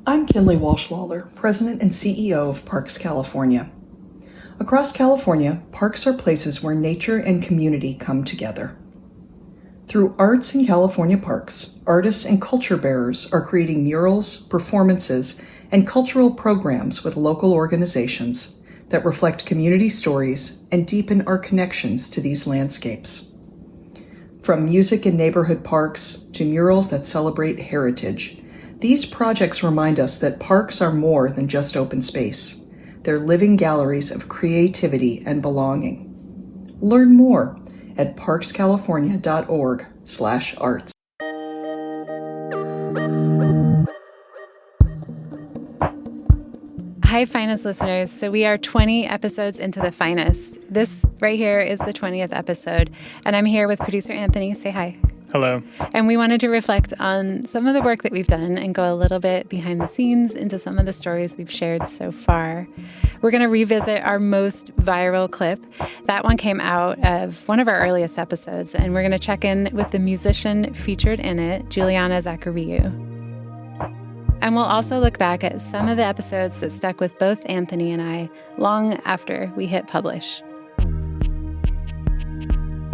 I'm Kinley Walsh-Lawler, President and CEO of Parks California. Across California, parks are places where nature and community come together. Through Arts in California Parks, artists and culture bearers are creating murals, performances, and cultural programs with local organizations that reflect community stories and deepen our connections to these landscapes. From music in neighborhood parks to murals that celebrate heritage, these projects remind us that parks are more than just open space. They're living galleries of creativity and belonging. Learn more at parkscalifornia.org/arts. Hi, Finest listeners. So we are 20 episodes into The Finest. This right here is the 20th episode, and I'm here with producer Anthony. Say hi. Hello. And we wanted to reflect on some of the work that we've done and go a little bit behind the scenes into some of the stories we've shared so far. We're going to revisit our most viral clip. That one came out of one of our earliest episodes, and we're going to check in with the musician featured in it, Julianna Zachariou. And we'll also look back at some of the episodes that stuck with both Anthony and I long after we hit publish.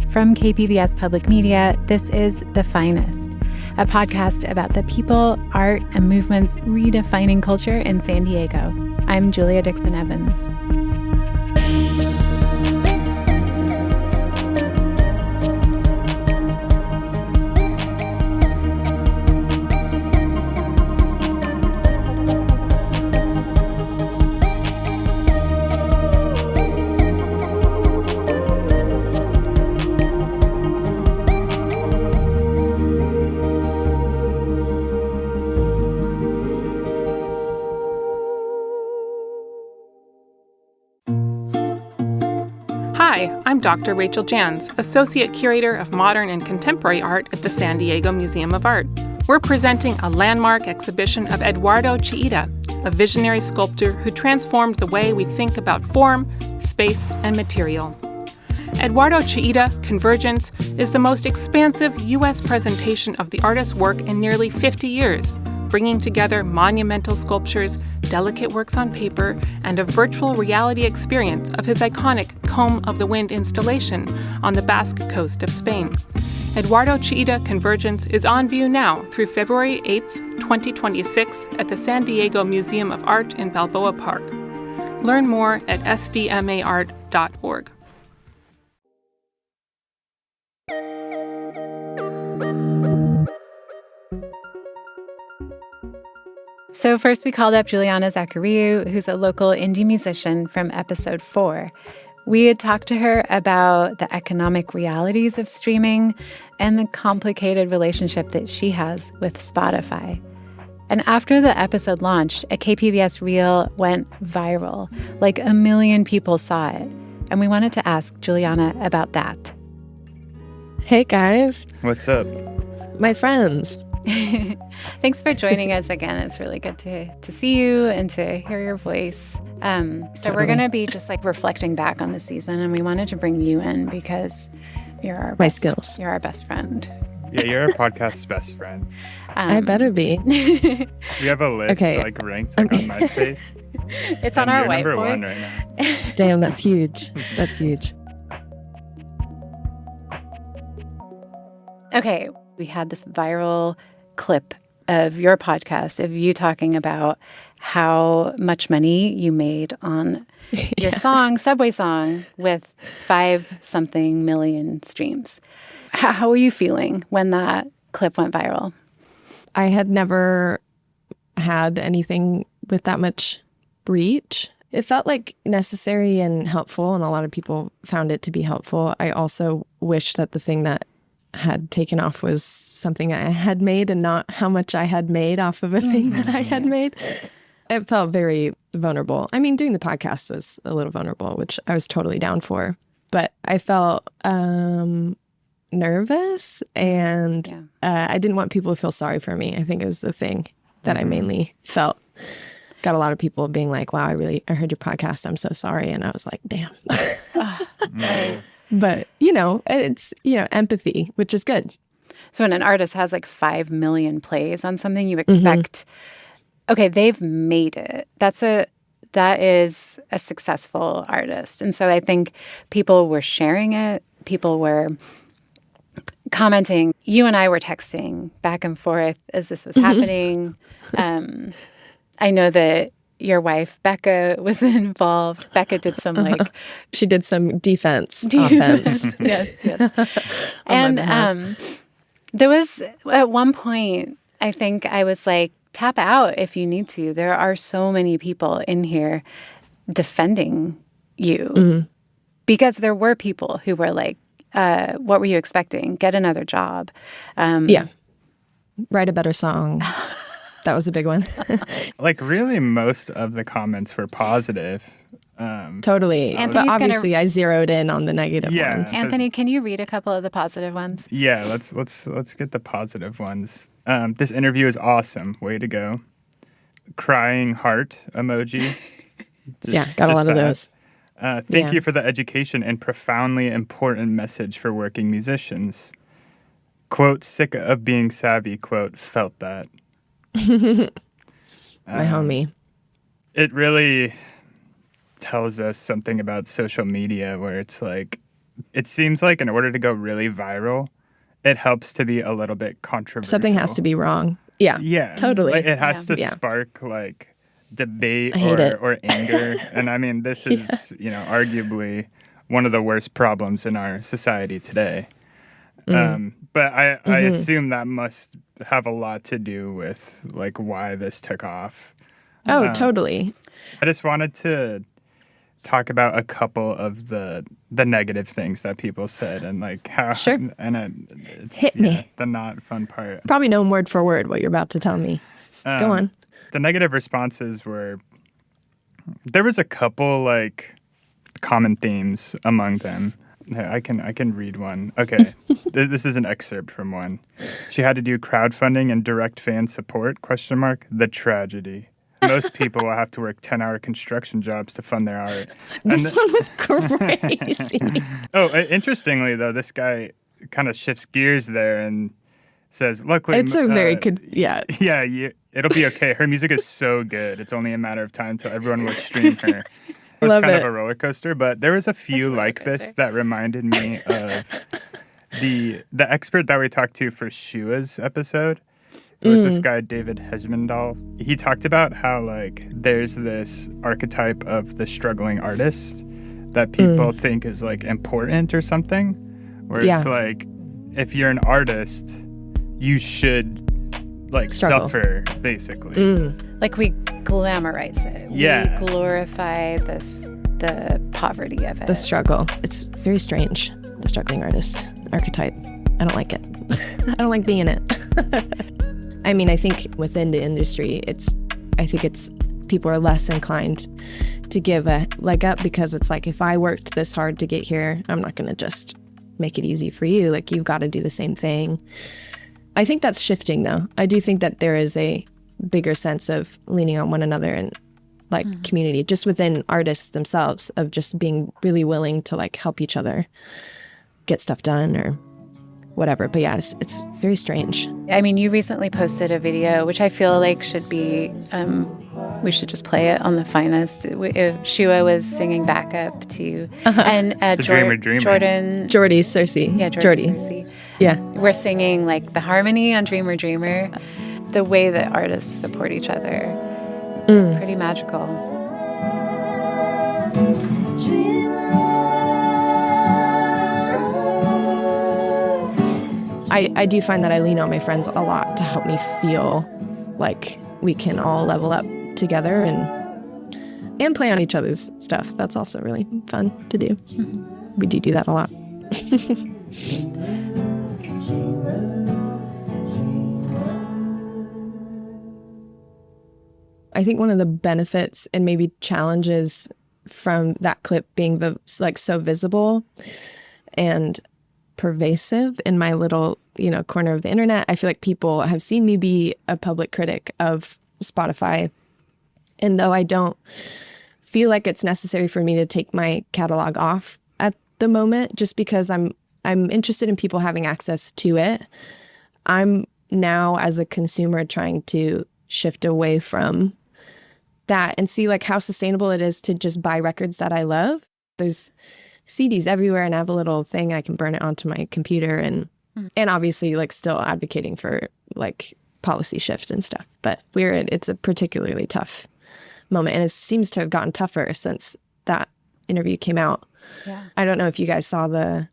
From KPBS Public Media, this is The Finest, a podcast about the people, art, and movements redefining culture in San Diego. I'm Julia Dixon Evans. Hi, I'm Dr. Rachel Jans, Associate Curator of Modern and Contemporary Art at the San Diego Museum of Art. We're presenting a landmark exhibition of Eduardo Chillida, a visionary sculptor who transformed the way we think about form, space, and material. Eduardo Chillida Convergence is the most expansive U.S. presentation of the artist's work in nearly 50 years, bringing together monumental sculptures, delicate works on paper, and a virtual reality experience of his iconic Comb of the Wind installation on the Basque coast of Spain. Eduardo Chillida Convergence is on view now through February 8th, 2026 at the San Diego Museum of Art in Balboa Park. Learn more at sdmaart.org. So first we called up Julianna Zachariou, who's a local indie musician from episode 4. We had talked to her about the economic realities of streaming and the complicated relationship that she has with Spotify. And after the episode launched, a KPBS reel went viral. Like 1 million people saw it. And we wanted to ask Julianna about that. Hey, guys. What's up? My friends. Thanks for joining us again. It's really good to see you and to hear your voice. So we're going to be just like reflecting back on the season, and we wanted to bring you in because you're our skills. You're our best friend. Yeah, you're our podcast's best friend. I better be. We have a list ranked on MySpace. It's on our whiteboard. Number 1 right now. Damn, that's huge. That's huge. Okay, we had this viral clip of your podcast of you talking about how much money you made on your song, Subway Song, with 5-something million streams. How were you feeling when that clip went viral? I had never had anything with that much reach. It felt like necessary and helpful, and a lot of people found it to be helpful. I also wish that the thing that had taken off was something I had made and not how much I had made off of a thing that I had made. It felt very vulnerable. I mean, doing the podcast was a little vulnerable, which I was totally down for. But I felt nervous, and I didn't want people to feel sorry for me. I think it was the thing that I mainly felt. Got a lot of people being like, wow, I heard your podcast. I'm so sorry. And I was like, damn. But, it's, empathy, which is good. So when an artist has like 5 million plays on something, you expect okay, they've made it. That is a successful artist. And so I think people were sharing it. People were commenting. You and I were texting back and forth as this was happening. I know that your wife, Becca, was involved. Becca did some she did some offense. Yes. And there was at one point, I think I was like, tap out if you need to. There are so many people in here defending you because there were people who were like, what were you expecting? Get another job. Write a better song. That was a big one. Like, really, most of the comments were positive. Totally. But obviously, I zeroed in on the negative ones. Anthony, can you read a couple of the positive ones? Yeah, let's get the positive ones. This interview is awesome. Way to go. Crying heart emoji. Got a lot of those. Thank you for the education and profoundly important message for working musicians. Quote, sick of being savvy, quote, felt that. My homie. It really tells us something about social media where it's like, it seems like in order to go really viral, it helps to be a little bit controversial. Something has to be wrong. Yeah. Totally. Like, it has to spark like debate or anger. And I mean, this is, arguably one of the worst problems in our society today. But I assume that must have a lot to do with like why this took off. Oh, totally. I just wanted to talk about a couple of the negative things that people said and like how it's hit me. The not fun part. Probably know word for word what you're about to tell me. Go on. The negative responses were, there was a couple like common themes among them. I can read one. Okay. This is an excerpt from one. She had to do crowdfunding and direct fan support, ? The tragedy. Most people will have to work 10-hour construction jobs to fund their art. This one was crazy. Interestingly, though, this guy kind of shifts gears there and says, luckily... It's a very... Yeah, it'll be okay. Her music is so good. It's only a matter of time till everyone will stream her. It was kind of a roller coaster, but there was a few like this that reminded me of the expert that we talked to for Shua's episode. It was this guy, David Hesmondal. He talked about how like there's this archetype of the struggling artist that people think is like important or something, where it's like if you're an artist, you should like suffer basically. Like we glamorize it. Yeah. We glorify the poverty of it. The struggle. It's very strange, the struggling artist archetype. I don't like it. I don't like being in it. I mean, I think within the industry, people are less inclined to give a leg up because it's like, if I worked this hard to get here, I'm not going to just make it easy for you. Like, you've got to do the same thing. I think that's shifting, though. I do think that there is a bigger sense of leaning on one another and like community just within artists themselves, of just being really willing to like help each other get stuff done or whatever. But yeah, it's very strange. I mean, you recently posted a video, which I feel like should be, we should just play it on the finest. Shua was singing backup to, and Dreamer. Jordy Cersei. Yeah, Jordy Cersei. Yeah. We're singing like the harmony on Dreamer. The way that artists support each other is pretty magical. I do find that I lean on my friends a lot to help me feel like we can all level up together and play on each other's stuff. That's also really fun to do. We do that a lot. I think one of the benefits and maybe challenges from that clip being so visible and pervasive in my little, corner of the internet, I feel like people have seen me be a public critic of Spotify. And though I don't feel like it's necessary for me to take my catalog off at the moment, just because I'm interested in people having access to it, I'm now as a consumer trying to shift away from that and see like how sustainable it is to just buy records that I love. There's CDs everywhere, and I have a little thing I can burn it onto my computer, and obviously like still advocating for like policy shift and stuff. But it's a particularly tough moment, and it seems to have gotten tougher since that interview came out. Yeah. I don't know if you guys saw the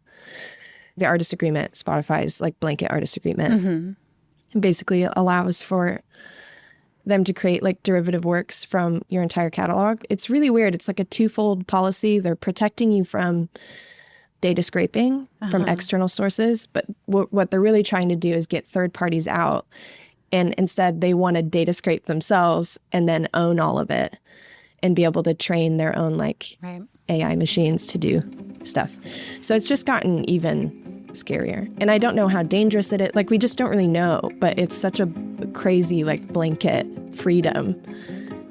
artist agreement, Spotify's like blanket artist agreement. Mm-hmm. It basically allows for them to create like derivative works from your entire catalog. It's really weird. It's like a twofold policy. They're protecting you from data scraping from external sources, but what they're really trying to do is get third parties out, and instead they want to data scrape themselves and then own all of it and be able to train their own like AI machines to do stuff. So it's just gotten even scarier. And I don't know how dangerous it is. Like, we just don't really know, but it's such a crazy like blanket freedom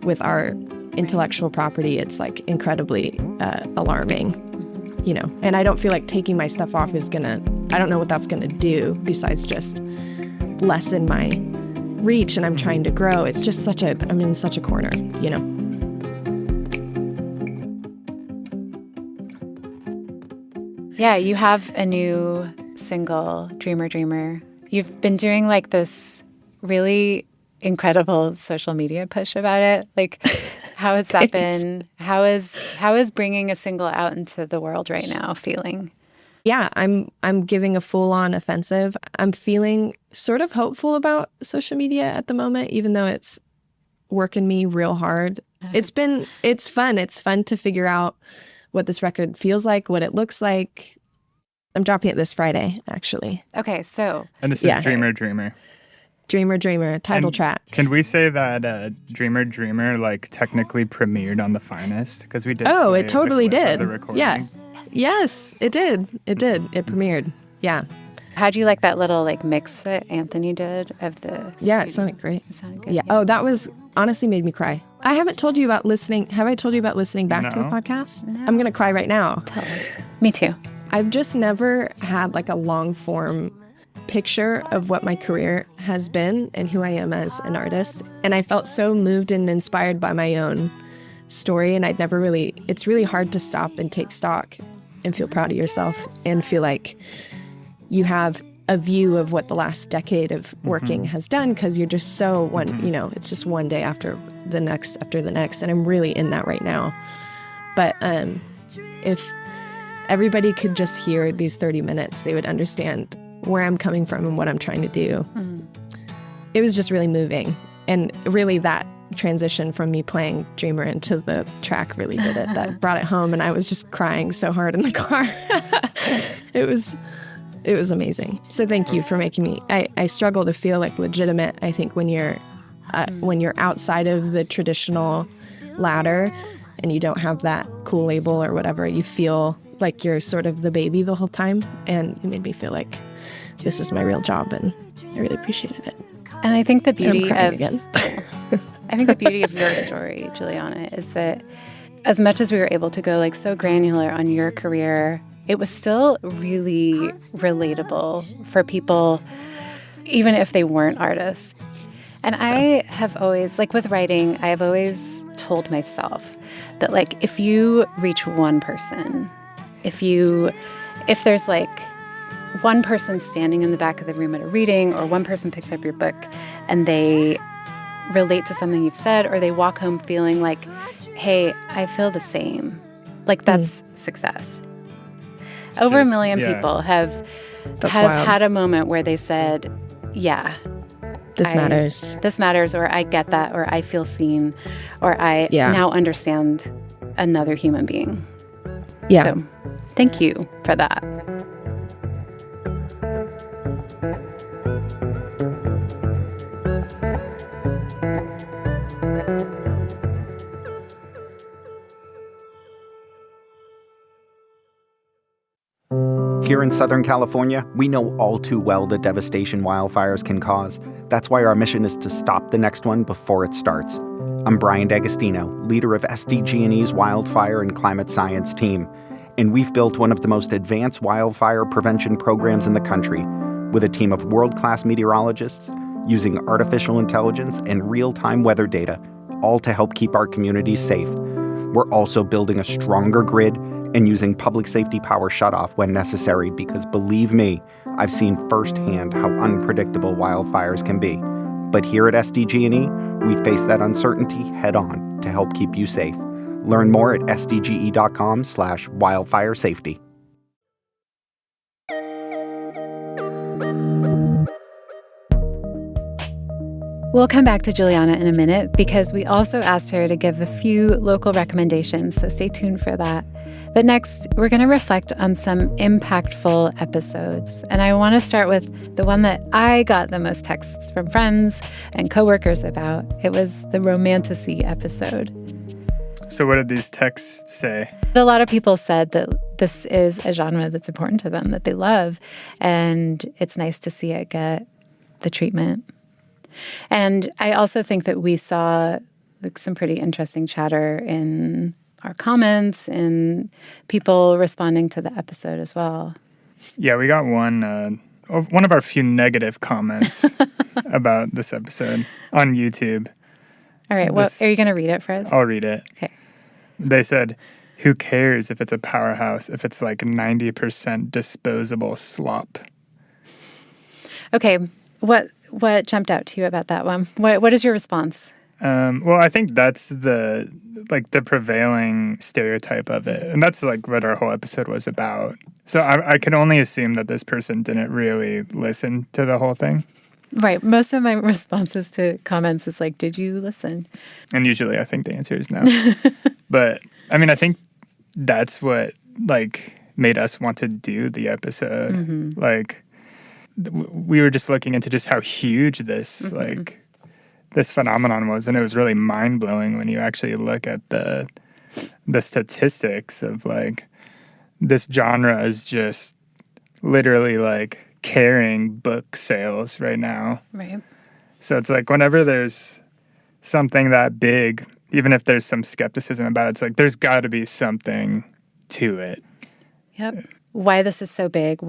with our intellectual property. It's like incredibly alarming, you know. And I don't feel like taking my stuff off is I don't know what that's gonna do besides just lessen my reach, and I'm trying to grow. It's just I'm in such a corner, you know. Yeah, you have a new single, Dreamer, Dreamer. You've been doing like this really incredible social media push about it. Like, how has that been? How is bringing a single out into the world right now feeling? Yeah, I'm giving a full-on offensive. I'm feeling sort of hopeful about social media at the moment, even though it's working me real hard. It's fun. It's fun to figure out what this record feels like, what it looks like. I'm dropping it this Friday, actually. Okay, so. And this is Dreamer, Dreamer. Dreamer, Dreamer, title track. Can we say that Dreamer, Dreamer, like, technically premiered on The Finest? Because we did. Oh, it totally did. The recording. Yeah. Yes, it did. It did. It premiered. Yeah. How'd you like that little like mix that Anthony did of the Yeah, it sounded great. It sounded good. Yeah. Oh, that was honestly made me cry. I haven't told you about listening. Have I told you about listening back to the podcast? No. I'm going to cry right now. Tell us. Me too. I've just never had like a long form picture of what my career has been and who I am as an artist. And I felt so moved and inspired by my own story. And it's really hard to stop and take stock and feel proud of yourself and feel like you have a view of what the last decade of working has done, because you're just so it's just one day after the next. And I'm really in that right now. But if everybody could just hear these 30 minutes, they would understand where I'm coming from and what I'm trying to do. It was just really moving. And really that transition from me playing Dreamer into the track really did it. That brought it home, and I was just crying so hard in the car. It was amazing. So thank you for making me. I struggle to feel like legitimate, I think, when you're outside of the traditional ladder and you don't have that cool label or whatever. You feel like you're sort of the baby the whole time, and it made me feel like this is my real job, and I really appreciated it. And I think the beauty again. I think the beauty of your story, Julianna, is that as much as we were able to go like so granular on your career, it was still really relatable for people, even if they weren't artists. And I have always, like with writing, I have always told myself that like if you reach one person, if there's like one person standing in the back of the room at a reading, or one person picks up your book and they relate to something you've said, or they walk home feeling like, hey, I feel the same. Like that's success. Over 1 million people have had a moment where they said, yeah, this matters, or I get that, or I feel seen, or I now understand another human being. Yeah. So thank you for that. Here in Southern California, we know all too well the devastation wildfires can cause. That's why our mission is to stop the next one before it starts. I'm Brian D'Agostino, leader of SDG&E's Wildfire and Climate Science team, and we've built one of the most advanced wildfire prevention programs in the country with a team of world-class meteorologists, using artificial intelligence and real-time weather data, all to help keep our communities safe. We're also building a stronger grid and using public safety power shutoff when necessary because, believe me, I've seen firsthand how unpredictable wildfires can be. But here at SDG&E, we face that uncertainty head-on to help keep you safe. Learn more at sdge.com/wildfire safety. We'll come back to Julianna in a minute because we also asked her to give a few local recommendations, so stay tuned for that. But next, we're going to reflect on some impactful episodes. And I want to start with the one that I got the most texts from friends and coworkers about. It was the romantasy episode. So what did these texts say? A lot of people said that this is a genre that's important to them, that they love, and it's nice to see it get the treatment. And I also think that we saw some pretty interesting chatter in our comments and people responding to the episode as well. Yeah, we got one of our few negative comments about this episode on YouTube. All right, are you going to read it for us? I'll read it. Okay. They said, "Who cares if it's a powerhouse if it's like 90% disposable slop?" Okay, what jumped out to you about that one? What is your response? Well, I think that's the prevailing stereotype of it. And that's like what our whole episode was about. So I can only assume that this person didn't really listen to the whole thing. Right. Most of my responses to comments is like, did you listen? And usually I think the answer is no. But I mean, I think that's what like made us want to do the episode. Mm-hmm. Like we were just looking into just how huge this this phenomenon was, and it was really mind-blowing when you actually look at the statistics of like this genre is just literally like carrying book sales right now. Right. So it's like whenever there's something that big, even if there's some skepticism about it, it's like there's got to be something to it. Yep. Why this is so big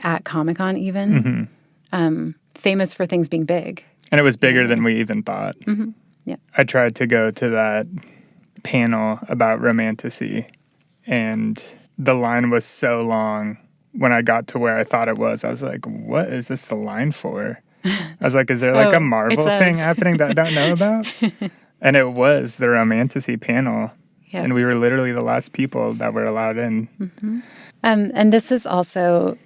at Comic-Con even. Mm-hmm. Famous for things being big. And it was bigger than we even thought. Mm-hmm. Yeah. I tried to go to that panel about romantasy, and the line was so long. When I got to where I thought it was, I was like, what is this the line for? I was like, is there like a Marvel thing happening that I don't know about? And it was the romantasy panel. Yep. And we were literally the last people that were allowed in. Mm-hmm. And this is also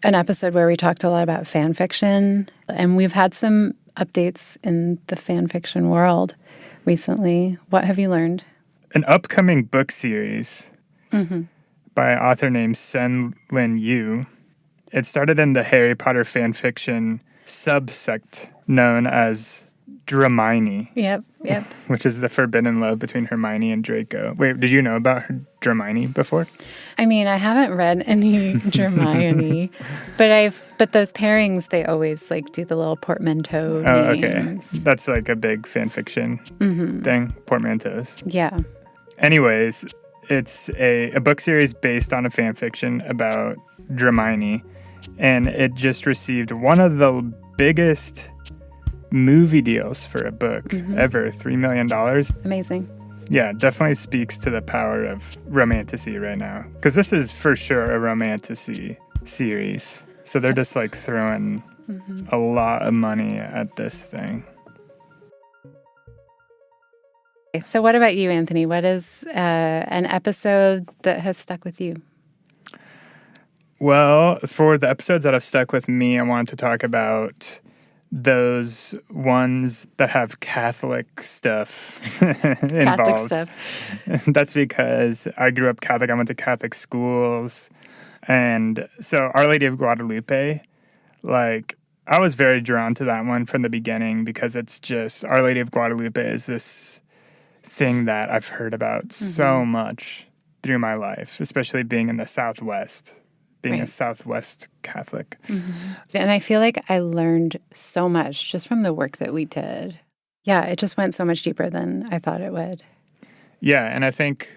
an episode where we talked a lot about fan fiction. And we've had some updates in the fan fiction world recently. What have you learned? An upcoming book series by an author named Sen Lin Yu. It started in the Harry Potter fan fiction subsect known as Dramini. Yep. Which is the forbidden love between Hermione and Draco. Wait, did you know about Dramini before? I mean, I haven't read any Hermione, but those pairings, they always like do the little portmanteau names. Okay. That's like a big fan fiction thing, portmanteaus. Yeah. Anyways, it's a book series based on a fan fiction about Dramini, and it just received one of the biggest movie deals for a book ever, $3 million. Amazing. Yeah, definitely speaks to the power of romantasy right now. Because this is for sure a romantasy series. So they're just like throwing a lot of money at this thing. So what about you, Anthony? What is an episode that has stuck with you? Well, for the episodes that have stuck with me, I wanted to talk about those ones that have Catholic stuff involved. Catholic stuff. That's because I grew up Catholic. I went to Catholic schools. And so Our Lady of Guadalupe, like, I was very drawn to that one from the beginning because it's just, Our Lady of Guadalupe is this thing that I've heard about so much through my life, especially being in the Southwest. Being a Southwest Catholic. And I feel like I learned so much just from the work that we did. Yeah, it just went so much deeper than I thought it would. Yeah, and I think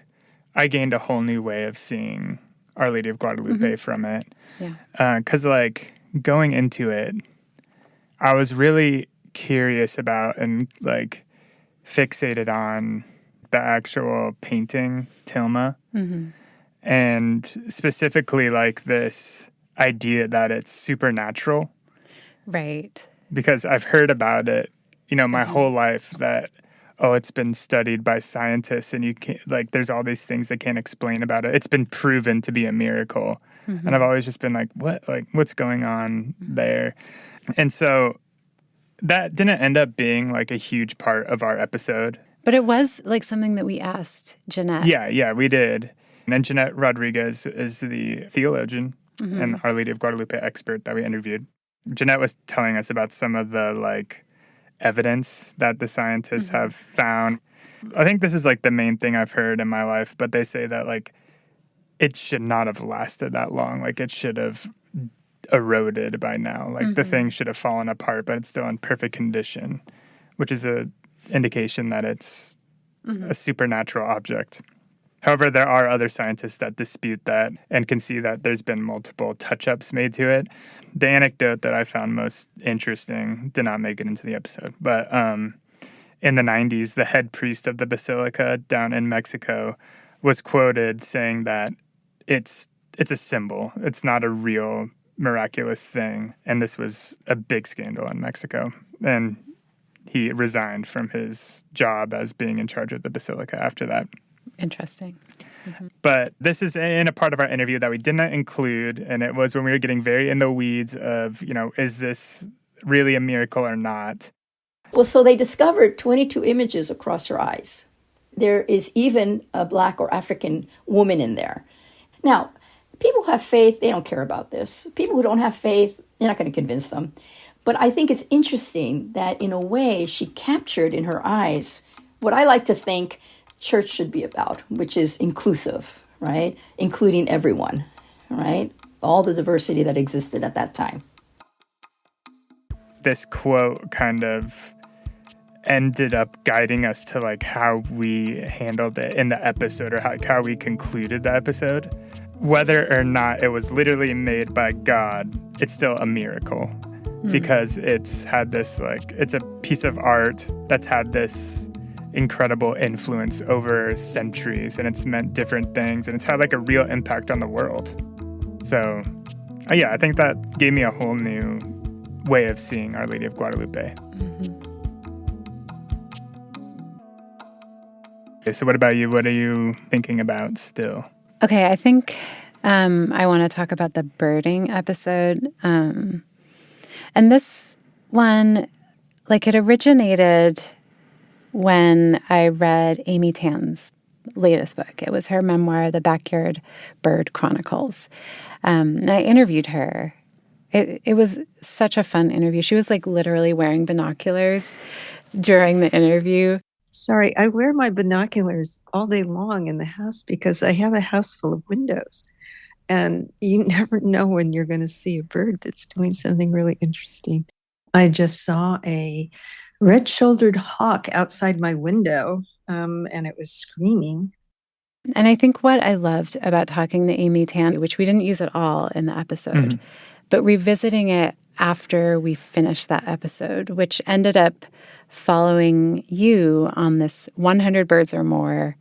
I gained a whole new way of seeing Our Lady of Guadalupe from it. Yeah. Because, like, going into it, I was really curious about and like fixated on the actual painting, Tilma, and specifically like this idea that it's supernatural. Right. Because I've heard about it, my whole life that, it's been studied by scientists and you can't, like, there's all these things they can't explain about it. It's been proven to be a miracle. And I've always just been like, what? Like, what's going on there? And so that didn't end up being like a huge part of our episode. But it was like something that we asked Jeanette. Yeah, we did. And Jeanette Rodriguez is the theologian and Our Lady of Guadalupe expert that we interviewed. Jeanette was telling us about some of the like evidence that the scientists have found. I think this is like the main thing I've heard in my life, but they say that like it should not have lasted that long. Like it should have eroded by now. Like the thing should have fallen apart, but it's still in perfect condition, which is a indication that it's a supernatural object. However, there are other scientists that dispute that and can see that there's been multiple touch-ups made to it. The anecdote that I found most interesting did not make it into the episode, but in the 90s, the head priest of the basilica down in Mexico was quoted saying that it's a symbol. It's not a real miraculous thing. And this was a big scandal in Mexico. And he resigned from his job as being in charge of the basilica after that. Interesting. But this is in a part of our interview that we did not include, and it was when we were getting very in the weeds of, is this really a miracle or not? Well, so they discovered 22 images across her eyes. There is even a Black or African woman in there. Now, people who have faith, they don't care about this. People who don't have faith, you're not going to convince them. But I think it's interesting that in a way she captured in her eyes what I like to think church should be about, which is inclusive, right? Including everyone, right? All the diversity that existed at that time. This quote kind of ended up guiding us to like how we handled it in the episode, or how we concluded the episode. Whether or not it was literally made by God, it's still a miracle because it's had this it's a piece of art that's had this incredible influence over centuries, and it's meant different things, and it's had like a real impact on the world. So yeah, I think that gave me a whole new way of seeing Our Lady of Guadalupe. Okay, so what about you? What are you thinking about still? Okay, I think I want to talk about the birding episode. And this one, like, it originated when I read Amy Tan's latest book. It was her memoir, The Backyard Bird Chronicles. And I interviewed her. It was such a fun interview. She was like literally wearing binoculars during the interview. Sorry, I wear my binoculars all day long in the house because I have a house full of windows. And you never know when you're going to see a bird that's doing something really interesting. I just saw a red-shouldered hawk outside my window, and it was screaming. And I think what I loved about talking to Amy Tan, which we didn't use at all in the episode, but revisiting it after we finished that episode, which ended up following you on this 100 birds or more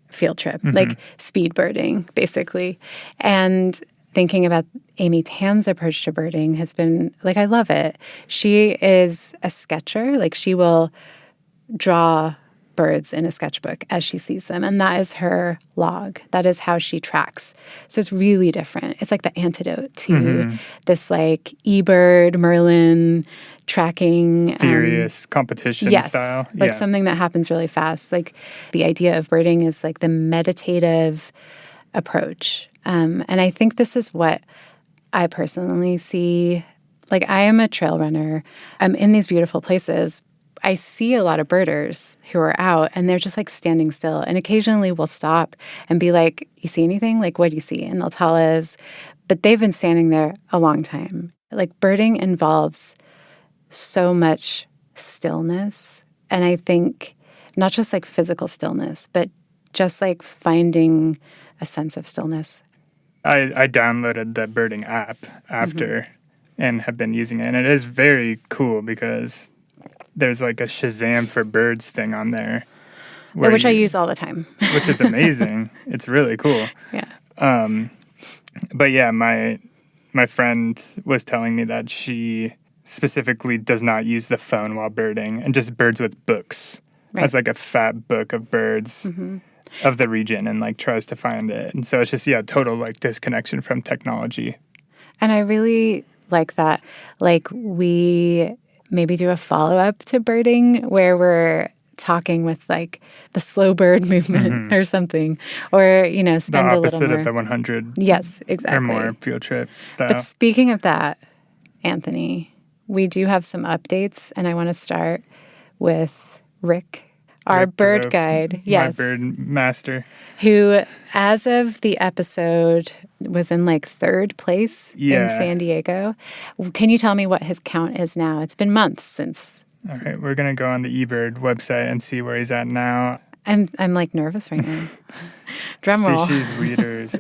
field trip, like speed birding, basically. And thinking about Amy Tan's approach to birding has been, like, I love it. She is a sketcher. Like, she will draw birds in a sketchbook as she sees them. And that is her log. That is how she tracks. So it's really different. It's like the antidote to this like eBird, Merlin tracking. Furious competition style. Like something that happens really fast. Like the idea of birding is like the meditative approach. And I think this is what I personally see. Like, I am a trail runner. I'm in these beautiful places. I see a lot of birders who are out and they're just like standing still. And occasionally we'll stop and be like, you see anything? Like, what do you see? And they'll tell us, but they've been standing there a long time. Like, birding involves so much stillness. And I think not just like physical stillness, but just like finding a sense of stillness. I downloaded the birding app after and have been using it. And it is very cool because there's like a Shazam for birds thing on there. Which I use all the time. Which is amazing. It's really cool. Yeah. But yeah, my friend was telling me that she specifically does not use the phone while birding and just birds with books. Right. Has like a fat book of birds of the region and like tries to find it. And so it's just, total like disconnection from technology. And I really like that. Like we maybe do a follow-up to birding where we're talking with like the slow bird movement or something, or, spend a little more. The opposite of the 100 yes, exactly. or more field trip style. But speaking of that, Anthony, we do have some updates, and I want to start with Rick, our bird guide. Yes. My bird master. Who, as of the episode, was in like third place in San Diego. Can you tell me what his count is now? It's been months since. All right, we're going to go on the eBird website and see where he's at now. I'm like nervous right now. Drum roll. Species leaders.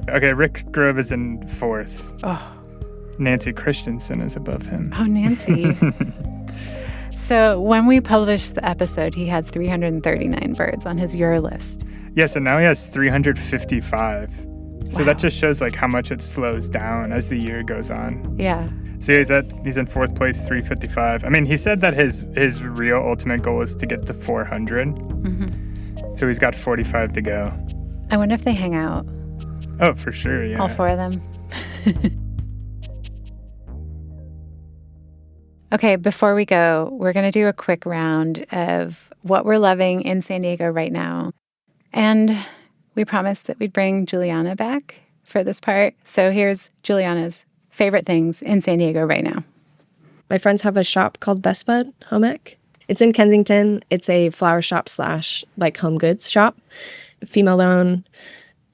Okay, Rick Grove is in fourth. Oh. Nancy Christensen is above him. Oh, Nancy. So when we published the episode, he had 339 birds on his Your list. Yeah, so now he has 355. So that just shows like how much it slows down as the year goes on. Yeah. So he's in fourth place, 355. I mean, he said that his real ultimate goal is to get to 400. So he's got 45 to go. I wonder if they hang out. Oh, for sure, yeah. All four of them. Okay, before we go, we're going to do a quick round of what we're loving in San Diego right now. And we promised that we'd bring Julianna back for this part. So here's Julianna's favorite things in San Diego right now. My friends have a shop called Best Bud Home Ec. It's in Kensington. It's a flower shop / like home goods shop, female owned.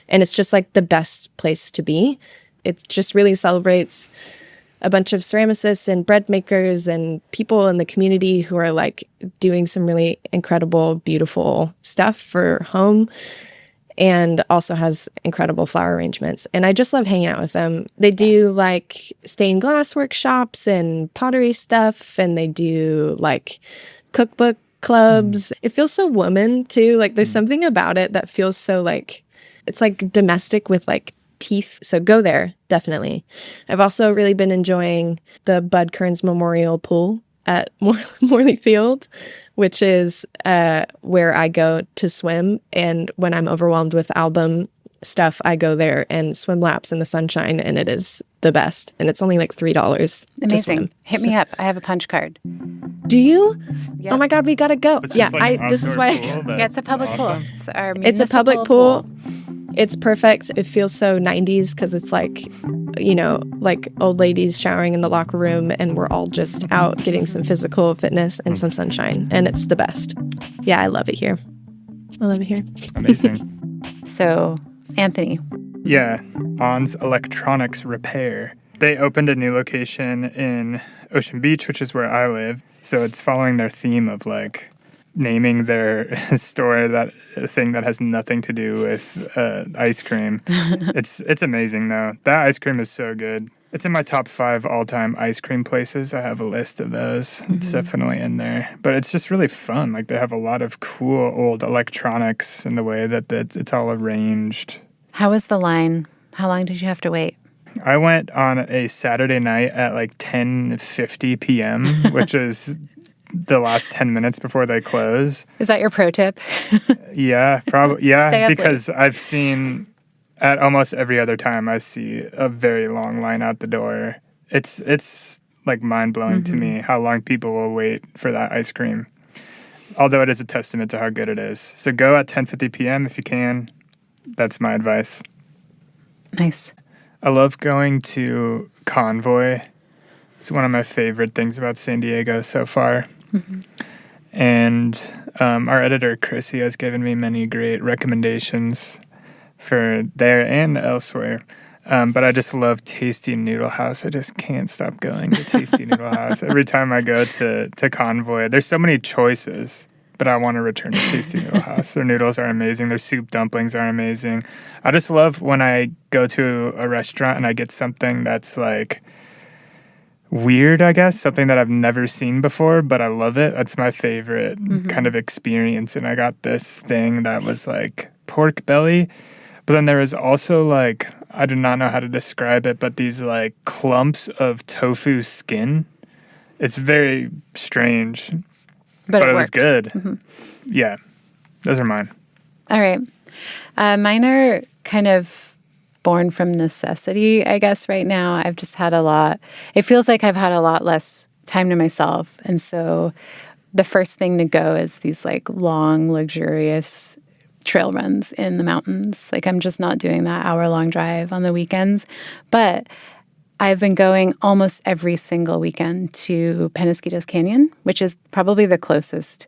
And it's just like the best place to be. It just really celebrates a bunch of ceramicists and bread makers and people in the community who are like doing some really incredible, beautiful stuff for home, and also has incredible flower arrangements. And I just love hanging out with them. They do like stained glass workshops and pottery stuff, and they do like cookbook clubs. It feels so woman too. Like there's something about it that feels so like, it's like domestic with like teeth. So go there, definitely. I've also really been enjoying the Bud Kearns Memorial Pool at Morley Field, which is where I go to swim. And when I'm overwhelmed with album stuff, I go there and swim laps in the sunshine, and it is the best. And it's only like $3 to swim. Hit me up. I have a punch card. Do you? Yep. Oh my God, we gotta go. It's Yeah, like this is why. Yeah, it's a public pool. It's our It's a public municipal pool. It's perfect. It feels so 90s because it's like, like old ladies showering in the locker room, and we're all just out getting some physical fitness and some sunshine, and it's the best. Yeah, I love it here. I love it here. Amazing. So, Anthony. Yeah, On's Electronics Repair. They opened a new location in Ocean Beach, which is where I live. So it's following their theme of like naming their store that thing that has nothing to do with ice cream. It's amazing though. That ice cream is so good. It's in my top 5 all-time ice cream places. I have a list of those. It's definitely in there. But it's just really fun. Like they have a lot of cool old electronics in the way that it's all arranged. How was the line? How long did you have to wait? I went on a Saturday night at like 10:50 p.m., which is the last 10 minutes before they close. Is that your pro tip? Yeah, probably. Yeah, Stay up because I've seen at almost every other time I see a very long line out the door. It's like mind-blowing to me how long people will wait for that ice cream. Although it is a testament to how good it is. So go at 10:50 p.m. if you can. That's my advice. Nice. I love going to Convoy. It's one of my favorite things about San Diego so far. And our editor, Chrissy, has given me many great recommendations for there and elsewhere. But I just love Tasty Noodle House. I just can't stop going to Tasty Noodle House. Every time I go to Convoy, there's so many choices. but I want to return to Tasty Noodle House. Their noodles are amazing. Their soup dumplings are amazing. I just love when I go to a restaurant and I get something that's like weird, I guess, something that I've never seen before, but I love it. That's my favorite kind of experience. And I got this thing that was like pork belly, but then there was also like, I do not know how to describe it, but these like clumps of tofu skin. It's very strange, but it was good. Yeah, those are mine. All right. Mine are kind of born from necessity, I guess, right now. I've just had it feels like I've had a lot less time to myself. And so the first thing to go is these like long, luxurious trail runs in the mountains. Like I'm just not doing that hour-long drive on the weekends. But I've been going almost every single weekend to Penasquitos Canyon, which is probably the closest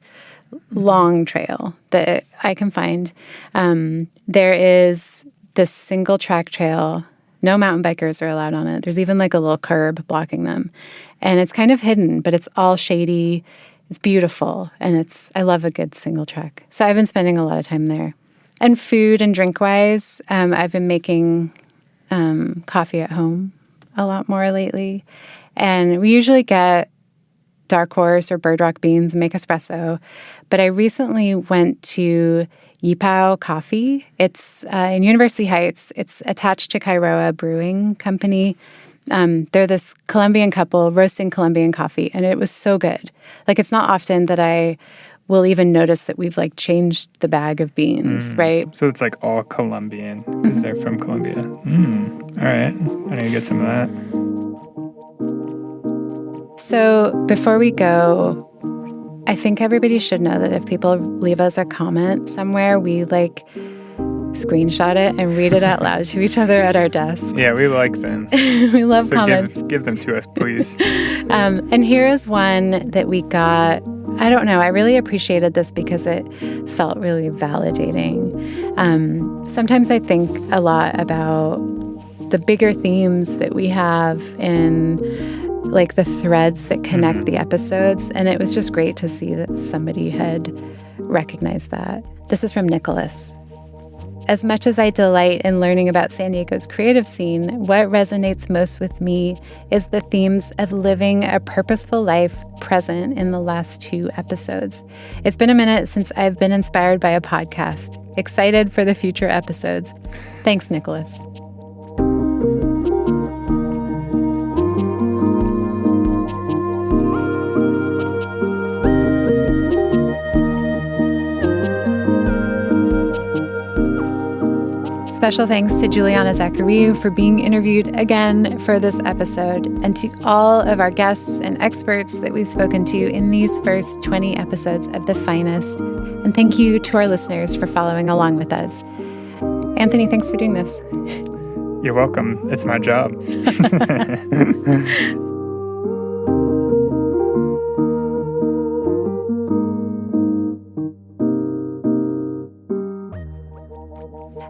long trail that I can find. There is this single track trail. No mountain bikers are allowed on it. There's even like a little curb blocking them. And it's kind of hidden, but it's all shady. It's beautiful. And I love a good single track. So I've been spending a lot of time there. And food and drink-wise, I've been making coffee at home a lot more lately. And we usually get Dark Horse or Bird Rock beans and make espresso. But I recently went to Yipao Coffee. It's in University Heights. It's attached to Kairoa Brewing Company. They're this Colombian couple roasting Colombian coffee, and it was so good. Like, it's not often that I will even notice that we've, like, changed the bag of beans, right? So it's, like, all Colombian because they're from Colombia. All right. I need to get some of that. So before we go, I think everybody should know that if people leave us a comment somewhere, we like screenshot it and read it out loud to each other at our desk. Yeah, we like them. We love comments. Give them to us, please. And here is one that we got. I don't know. I really appreciated this because it felt really validating. Sometimes I think a lot about the bigger themes that we have in like the threads that connect the episodes. And it was just great to see that somebody had recognized that. This is from Nicholas. As much as I delight in learning about San Diego's creative scene, what resonates most with me is the themes of living a purposeful life present in the last 2 episodes. It's been a minute since I've been inspired by a podcast. Excited for the future episodes. Thanks, Nicholas. Special thanks to Julianna Zachariou for being interviewed again for this episode, and to all of our guests and experts that we've spoken to in these first 20 episodes of The Finest. And thank you to our listeners for following along with us. Anthony, thanks for doing this. You're welcome. It's my job.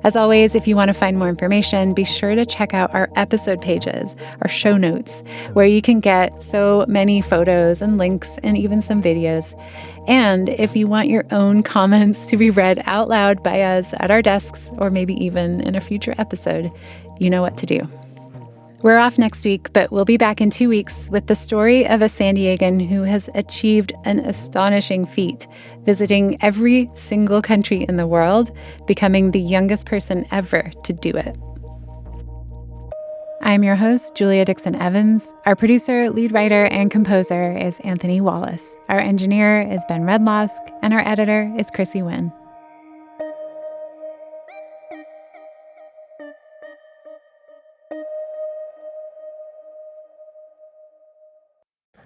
As always, if you want to find more information, be sure to check out our episode pages, our show notes, where you can get so many photos and links and even some videos. And if you want your own comments to be read out loud by us at our desks, or maybe even in a future episode, you know what to do. We're off next week, but we'll be back in 2 weeks with the story of a San Diegan who has achieved an astonishing feat, visiting every single country in the world, becoming the youngest person ever to do it. I'm your host, Julia Dixon Evans. Our producer, lead writer, and composer is Anthony Wallace. Our engineer is Ben Redlosk, and our editor is Chrissy Wynn.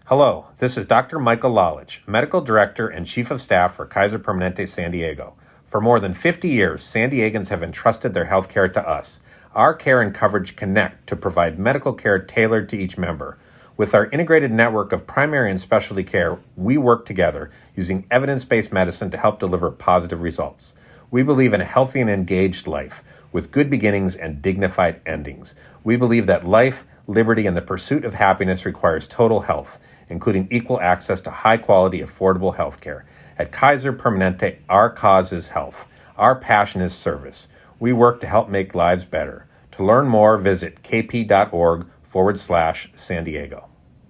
Hello, this is Dr. Michael Lalich, Medical Director and Chief of Staff for Kaiser Permanente San Diego. For more than 50 years, San Diegans have entrusted their health care to us. Our care and coverage connect to provide medical care tailored to each member. With our integrated network of primary and specialty care, we work together using evidence-based medicine to help deliver positive results. We believe in a healthy and engaged life with good beginnings and dignified endings. We believe that life, liberty, and the pursuit of happiness requires total health, including equal access to high-quality, affordable health care. At Kaiser Permanente, our cause is health. Our passion is service. We work to help make lives better. To learn more, visit kp.org/San Diego.